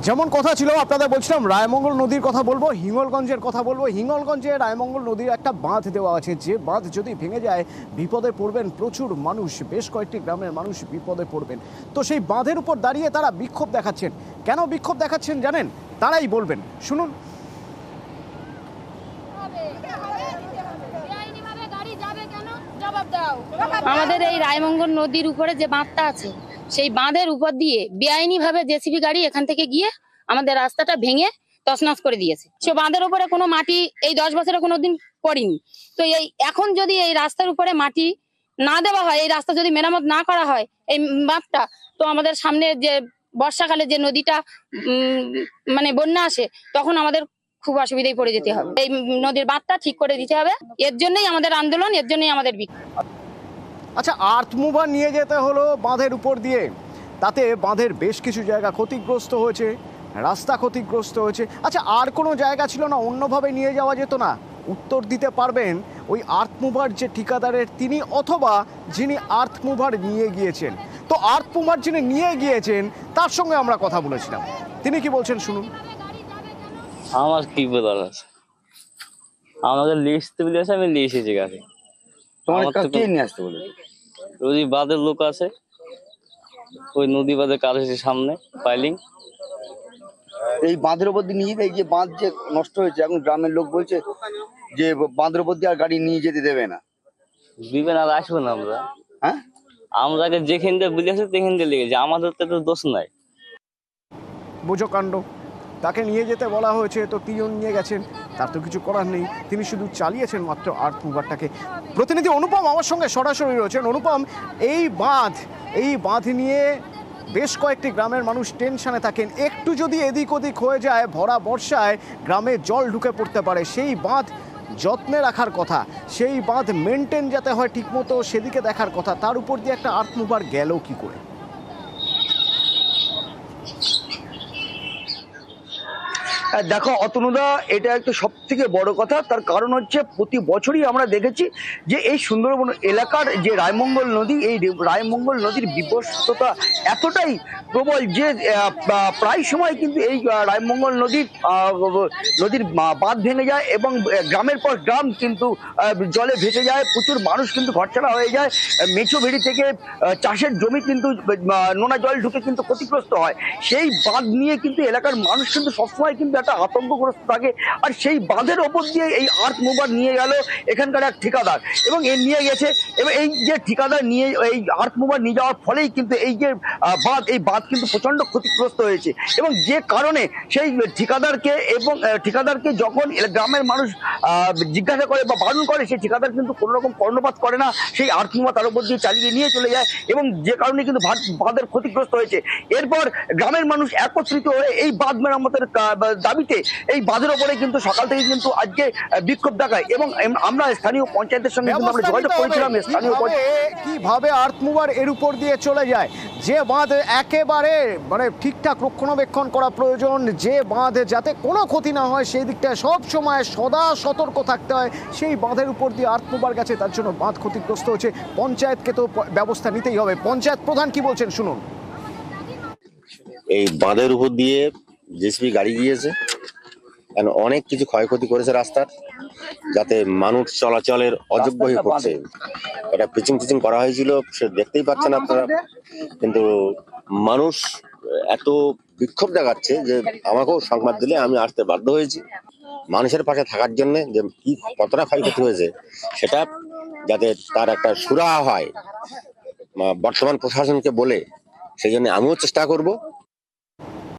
যেমন কথা ছিল আপনাদের বলছিলাম রায়মঙ্গল নদীর কথা বলবো, হিঙ্গলগঞ্জের কথা বলবো। হিঙ্গলগঞ্জে রায়মঙ্গল নদীর একটা বাঁধ দেওয়া আছে, যে বাঁধ যদি ভেঙে যায় বিপদে পড়বেন প্রচুর মানুষ, বেশ কয়েকটি গ্রামের মানুষ বিপদে পড়বেন। তো সেই বাঁধের উপর দাঁড়িয়ে তারা বিক্ষোভ দেখাচ্ছেন। কেন বিক্ষোভ দেখাচ্ছেন জানেন? তারাই বলবেন, শুনুন। আমাদের এই রায়মঙ্গল নদীর উপরে যে বাঁধটা আছে, সেই বাঁধের উপর দিয়ে বেআইনি ভাবে জেসিবি গাড়ি এখান থেকে গিয়ে আমাদের রাস্তাটা ভেঙে তছনছ করে দিয়েছে। সে বাঁধের উপরে কোনো মাটি এই 10 বছরে কোনোদিন পড়েনি। তো এই এখন যদি এই রাস্তার উপরে মাটি না দেওয়া হয়, এই রাস্তা যদি মেরামত না করা হয় এই বাঁধটা, তো আমাদের সামনে যে বর্ষাকালে যে নদীটা মানে বন্যা আসে, তখন আমাদের খুব অসুবিধায় পড়ে যেতে হবে। এই নদীর বাঁধটা ঠিক করে দিতে হবে। এর জন্যই আমাদের আন্দোলন, এর জন্যই আমাদের বিক্ষোভ। আচ্ছা, আর্থ মুভার নিয়ে যেতে হলো বাঁধের উপর দিয়ে, তাতে বাঁধের বেশ কিছু জায়গা ক্ষতিগ্রস্ত হয়েছে, রাস্তা ক্ষতিগ্রস্ত হয়েছে। আচ্ছা, আর কোনো জায়গা ছিল না অন্যভাবে নিয়ে যাওয়া যেত না? উত্তর দিতে পারবেন ওই আর্থ মুভার যে ঠিকাদারের তিনি, অথবা যিনি আর্থ মুভার নিয়ে গিয়েছেন। তো আর্থ মুভার যিনি নিয়ে গিয়েছেন তার সঙ্গে আমরা কথা বলেছিলাম, তিনি কি বলছেন শুনুন। আমার কি বলার আছে, আমাদের লিস্ট বলেছে, আমি নিয়ে এসেছি গাড়ি। তোমার আমার তো কে নিয়ে আসতে বলে? ওই বাঁধের লোক আছে, ওই নদী বাঁধের কাজ হয়েছে সামনে পাইলিং। এই বাঁধের উপর দিয়ে নিয়ে, এই যে বাঁধ যে নষ্ট হয়েছে, এখন গ্রামের লোক বলছে যে বাঁধের উপর দিয়ে আর গাড়ি নিয়ে যেতে দেবে না। দিবেন আর আসবো না আমরা। হ্যাঁ, আমরাকে যেখান দিয়ে বুঝেছে সেখান দিয়ে লেগেছে, আমাদের তো দোষ নাই। বুঝো কাণ্ড, তাকে নিয়ে যেতে বলা হয়েছে, তো তিনজন নিয়ে গেছেন, তার তো কিছু করার নেই, তিনি শুধু চালিয়েছেন মাত্র আর্থ মুভারটাকে। প্রতিনিধি অনুপম আমার সঙ্গে সরাসরি রয়েছেন। অনুপম, এই বাঁধ নিয়ে বেশ কয়েকটি গ্রামের মানুষ টেনশনে থাকেন, একটু যদি এদিক ওদিক হয়ে যায় ভরা বর্ষায় গ্রামে জল ঢুকে পড়তে পারে। সেই বাঁধ যত্নে রাখার কথা, সেই বাঁধ মেনটেন যাতে হয় ঠিকমতো সেদিকে দেখার কথা, তার উপর দিয়ে একটা আর্থ মুভার গেল কি করে? দেখো অতনুদা, এটা একটা সব থেকে বড় কথা। তার কারণ হচ্ছে প্রতি বছরই আমরা দেখেছি যে এই সুন্দরবন এলাকার যে রায়মঙ্গল নদী, এই রায়মঙ্গল নদীর বিপস্ততা এতটাই প্রবল যে প্রায় সময় কিন্তু এই রায়মঙ্গল নদীর বাঁধ ভেঙে যায় এবং গ্রামের পর গ্রাম কিন্তু জলে ভেসে যায়। প্রচুর মানুষ কিন্তু ঘরছাড়া হয়ে যায়। মেছো ভেড়ি থেকে চাষের জমি কিন্তু নোনা জল ঢুকে কিন্তু ক্ষতিগ্রস্ত হয়। সেই বাঁধ নিয়ে কিন্তু এলাকার মানুষ কিন্তু সবসময় কিন্তু একটা আতঙ্কগ্রস্ত থাকে। আর সেই বাঁধের ওপর দিয়ে এই আর্থ মুভার নিয়ে গেল এখানকার এক ঠিকাদার, এবং এ নিয়ে গেছে, এবং এই যে ঠিকাদার নিয়ে এই আর্থ মুভার নিয়ে যাওয়ার ফলেই কিন্তু এই যে এই বাঁধ কিন্তু প্রচন্ড ক্ষতিগ্রস্ত হয়েছে। এবং যে কারণে সেই ঠিকাদারকে যখন গ্রামের মানুষ জিজ্ঞাসা করে বা বারণ করে, সেই ঠিকাদার কিন্তু কোনো রকম কর্ণপাত করে না, সেই আর্থ মুভার তার উপর দিয়ে চালিয়ে নিয়ে চলে যায়, এবং যে কারণে কিন্তু বাঁধের ক্ষতিগ্রস্ত হয়েছে। এরপর গ্রামের মানুষ একত্রিত হয়ে এই বাঁধ মেরামতের দাবিতে এই বাঁধের ওপরে কিন্তু সকাল থেকে কিন্তু আজকে বিক্ষোভ দেখায়। এবং আমরা স্থানীয় পঞ্চায়েতের সঙ্গে আমরা যোগাযোগ করেছিলাম। কিভাবে আর্থ মুভার এর উপর দিয়ে চলে যায়, যে বাঁধ একেবারে মানে ঠিকঠাক রক্ষণাবেক্ষণ করা প্রয়োজন, যে বাঁধ যাতে কোনো ক্ষতি না হয় সেই দিকটায় সব সময় সদা সতর্ক থাকতে হয়, সেই বাঁধের উপর দিয়ে আর্থ মুভার গেছে, তার জন্য বাঁধ ক্ষতিগ্রস্ত হচ্ছে। পঞ্চায়েতকে তো ব্যবস্থা নিতেই হবে। পঞ্চায়েত প্রধান কি বলছেন শুনুন। এই বাঁধের উপর দিয়ে জেসিবি গাড়ি গিয়েছে, অনেক কিছু ক্ষয়ক্ষতি করেছে রাস্তার, যাতে মানুষ চলাচলের অযোগ্য হয়ে পড়ছে। এটা পিচিং টিচিং করা হয়েছিল, সে দেখতেই পাচ্ছেন আপনারা, কিন্তু মানুষ এত বিক্ষোভ দেখাচ্ছে যে আমাকেও সংবাদ দিলে আমি আসতে বাধ্য হয়েছি মানুষের পাশে থাকার জন্য, যে কি কতটা ক্ষয়ক্ষতি হয়েছে সেটা যাতে তার একটা সুরাহা হয় বর্তমান প্রশাসনকে বলে, সেই জন্য আমিও চেষ্টা করব